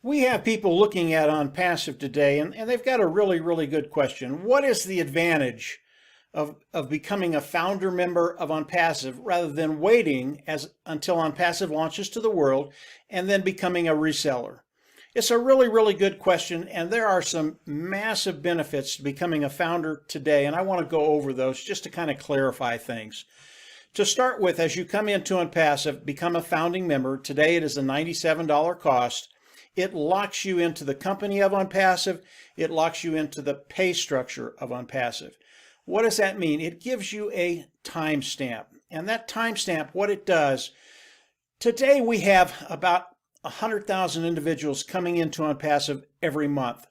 We have people looking at Onpassive today, and they've got a really good question. What is the advantage of becoming a founder member of Onpassive rather than waiting until Onpassive launches to the world and then becoming a reseller? It's a really good question, and there are some massive benefits to becoming a founder today, and I want to go over those just to kind of clarify things. To start with, as you come into Onpassive, become a founding member. Today it is a $97 cost. It locks you into the company of Onpassive. It locks you into the pay structure of Onpassive. What does that mean? It gives you a timestamp. And that timestamp, what it does, today we have about 100,000 individuals coming into Onpassive every month.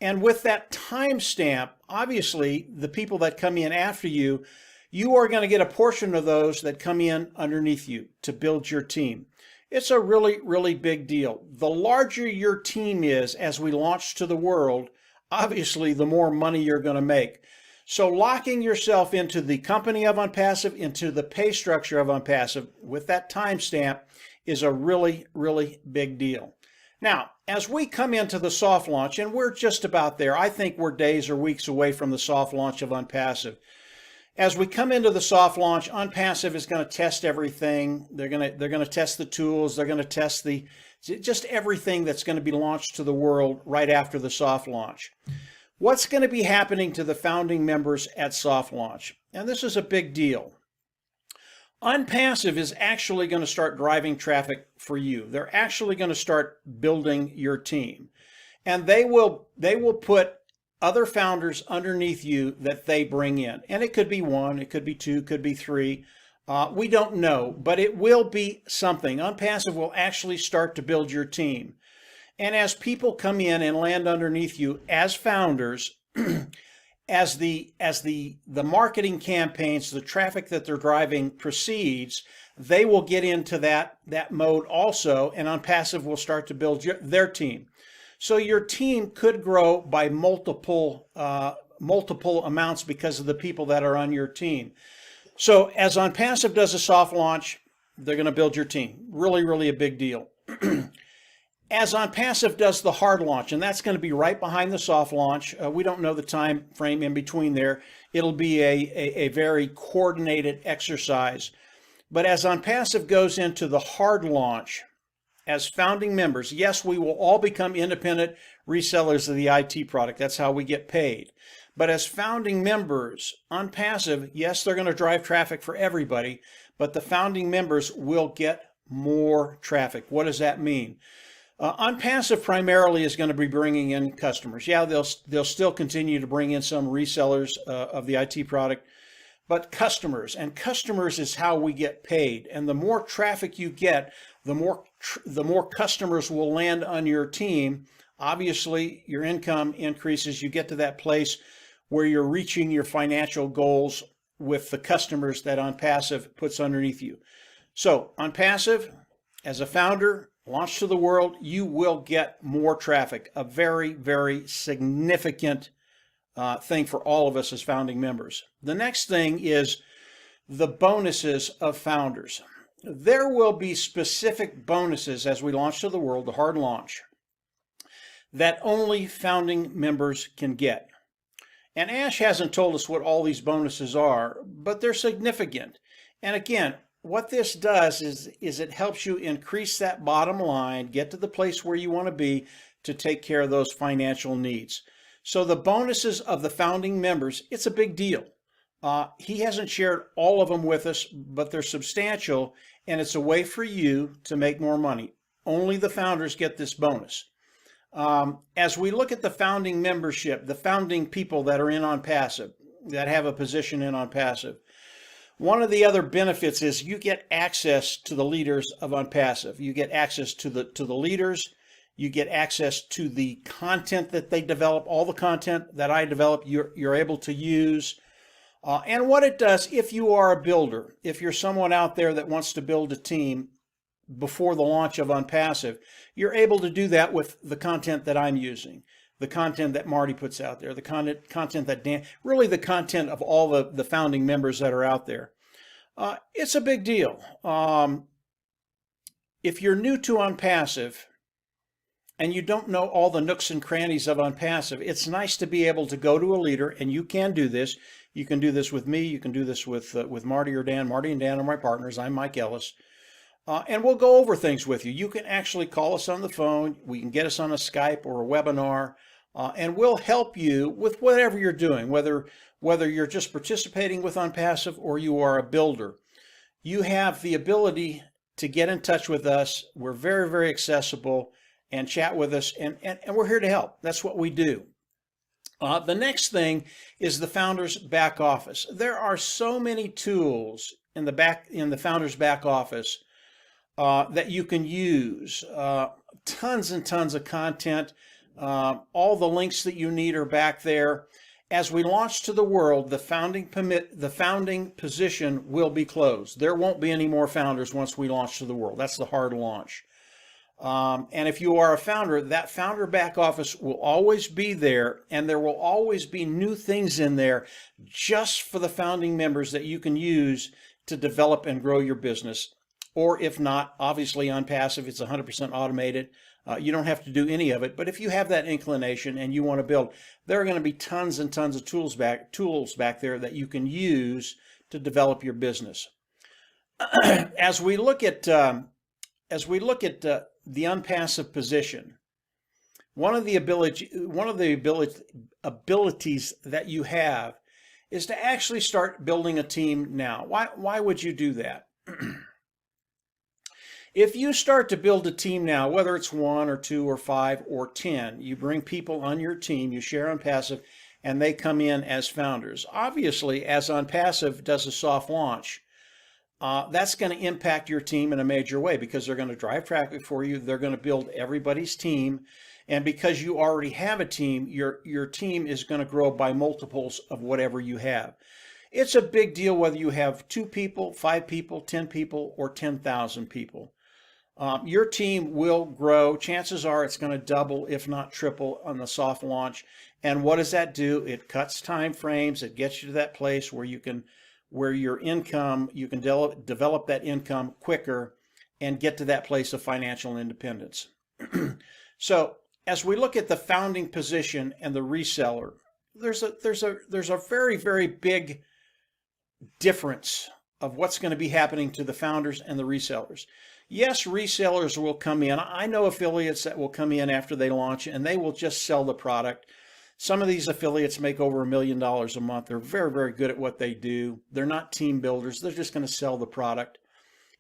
And with that timestamp, obviously, the people that come in after you, you are going to get a portion of those that come in underneath you to build your team. It's a really big deal. The larger your team is as we launch to the world, obviously the more money you're going to make. So locking yourself into the company of Onpassive, into the pay structure of Onpassive with that timestamp is a really big deal. Now, as we come into the soft launch, and we're just about there, I think we're days or weeks away from the soft launch of Onpassive. As we come into the soft launch, Onpassive is going to test everything. They're going to test the tools. They're going to test just everything that's going to be launched to the world right after the soft launch. What's going to be happening to the founding members at soft launch? And this is a big deal. Onpassive is actually going to start driving traffic for you. They're actually going to start building your team. And they will put other founders underneath you that they bring in. And it could be one, it could be two, it could be three. We don't know, but it will be something. Onpassive will actually start to build your team. And as people come in and land underneath you as founders, as the marketing campaigns, the traffic that they're driving proceeds, they will get into that mode also, and Onpassive will start to build their team. So your team could grow by multiple amounts because of the people that are on your team. So as Onpassive does a soft launch, they're going to build your team. Really a big deal. As Onpassive does the hard launch, and that's going to be right behind the soft launch. We don't know the time frame in between there. It'll be a very coordinated exercise. But as Onpassive goes into the hard launch, as founding members, yes, we will all become independent resellers of the IT product. That's how we get paid. But as founding members, Onpassive, yes, they're going to drive traffic for everybody, but the founding members will get more traffic. What does that mean? Onpassive primarily is going to be bringing in customers. Yeah, they'll still continue to bring in some resellers of the IT product, but customers, and customers is how we get paid. And the more traffic you get, the more customers will land on your team. Obviously, your income increases. You get to that place where you're reaching your financial goals with the customers that Onpassive puts underneath you. So Onpassive, as a founder, launch to the world, you will get more traffic. A very significant thing for all of us as founding members. The next thing is the bonuses of founders. There will be specific bonuses as we launch to the world, the hard launch, that only founding members can get. And Ash hasn't told us what all these bonuses are, but they're significant. And again, what this does is it helps you increase that bottom line, get to the place where you want to be to take care of those financial needs. So the bonuses of the founding members, it's a big deal. He hasn't shared all of them with us, but they're substantial, and it's a way for you to make more money. Only the founders get this bonus. As we look at the founding membership, the founding people that are in Onpassive, that have a position in Onpassive, one of the other benefits is you get access to the leaders of Onpassive. You get access to the leaders. You get access to the content that they develop. All the content that I develop, you're able to use. And what it does, if you are a builder, if you're someone out there that wants to build a team before the launch of Onpassive, you're able to do that with the content that I'm using, the content that Marty puts out there, the content that Dan, really the content of all the founding members that are out there. It's a big deal. If you're new to Onpassive and you don't know all the nooks and crannies of Onpassive, it's nice to be able to go to a leader, and you can do this. You can do this with me. You can do this with Marty or Dan. Marty and Dan are my partners. I'm Mike Ellis. And we'll go over things with you. You can actually call us on the phone. We can get us on a Skype or a webinar, and we'll help you with whatever you're doing, whether you're just participating with Onpassive or you are a builder. You have the ability to get in touch with us. We're very, very accessible, and chat with us, and we're here to help. That's what we do. The next thing is the founder's back office. There are so many tools in the founder's back office that you can use. Tons and tons of content. All the links that you need are back there. As we launch to the world, the founding position will be closed. There won't be any more founders once we launch to the world. That's the hard launch. And if you are a founder, that founder back office will always be there, and there will always be new things in there just for the founding members that you can use to develop and grow your business. Or if not, obviously Onpassive, it's 100% automated. You don't have to do any of it. But if you have that inclination and you want to build, there are going to be tons and tons of tools back there that you can use to develop your business. As we look at the Onpassive position, one of the abilities that you have is to actually start building a team now. Why would you do that? If you start to build a team now, whether it's 1 or 2 or 5 or 10, you bring people on your team, you share Onpassive, and they come in as founders. Obviously, as Onpassive does a soft launch, that's going to impact your team in a major way, because they're going to drive traffic for you. They're going to build everybody's team. And because you already have a team, your team is going to grow by multiples of whatever you have. It's a big deal whether you have 2 people, 5 people, 10 people, or 10,000 people. Your team will grow. Chances are it's going to double, if not triple, on the soft launch. And what does that do? It cuts time frames. It gets you to that place where you can develop that income quicker and get to that place of financial independence. So as we look at the founding position and the reseller, there's a very, very big difference of what's going to be happening to the founders and the resellers. Yes, resellers will come in. I know affiliates that will come in after they launch, and they will just sell the product. Some of these affiliates make over $1 million a month. They're very, very good at what they do. They're not team builders. They're just going to sell the product,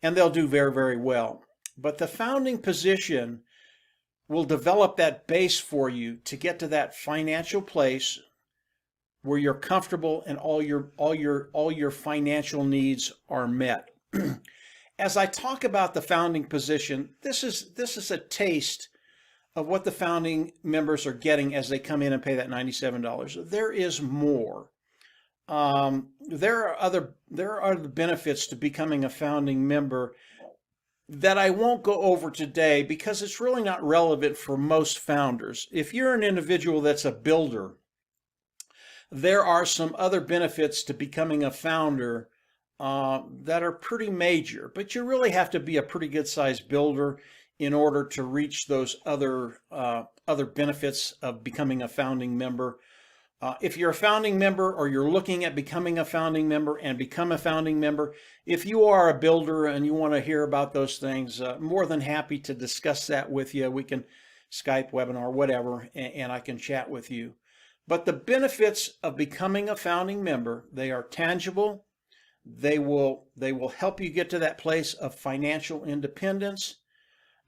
and they'll do very, very well. But the founding position will develop that base for you to get to that financial place where you're comfortable and all your financial needs are met. As I talk about the founding position, this is a taste of what the founding members are getting as they come in and pay that $97. There is more. There are other benefits to becoming a founding member that I won't go over today because it's really not relevant for most founders. If you're an individual that's a builder, there are some other benefits to becoming a founder that are pretty major, but you really have to be a pretty good sized builder in order to reach those other benefits of becoming a founding member. If you're a founding member, or you're looking at becoming a founding member and become a founding member, if you are a builder and you want to hear about those things, more than happy to discuss that with you. We can Skype, webinar, whatever, and I can chat with you. But the benefits of becoming a founding member, they are tangible. They will help you get to that place of financial independence,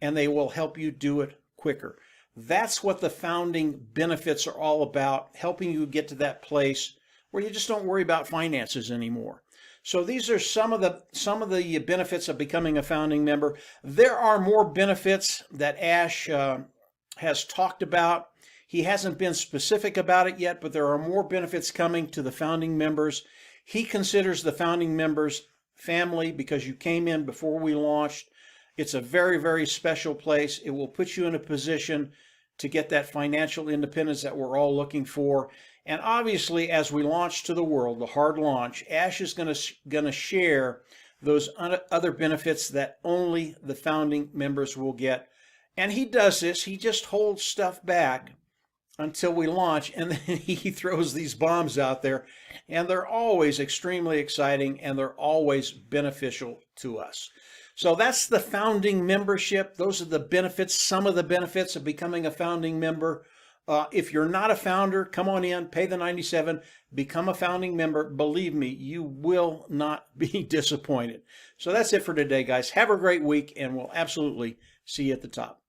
and they will help you do it quicker. That's what the founding benefits are all about, helping you get to that place where you just don't worry about finances anymore. So these are some of the benefits of becoming a founding member. There are more benefits that Ash has talked about. He hasn't been specific about it yet, but there are more benefits coming to the founding members. He considers the founding members family because you came in before we launched. It's a very, very special place. It will put you in a position to get that financial independence that we're all looking for. And obviously, as we launch to the world, the hard launch, Ash is going to share those other benefits that only the founding members will get. And he does this, he just holds stuff back until we launch, and then he throws these bombs out there, and they're always extremely exciting, and they're always beneficial to us. So that's the founding membership. Those are the benefits, some of the benefits of becoming a founding member. If you're not a founder, come on in, pay the $97, become a founding member. Believe me, you will not be disappointed. So that's it for today, guys. Have a great week, and we'll absolutely see you at the top.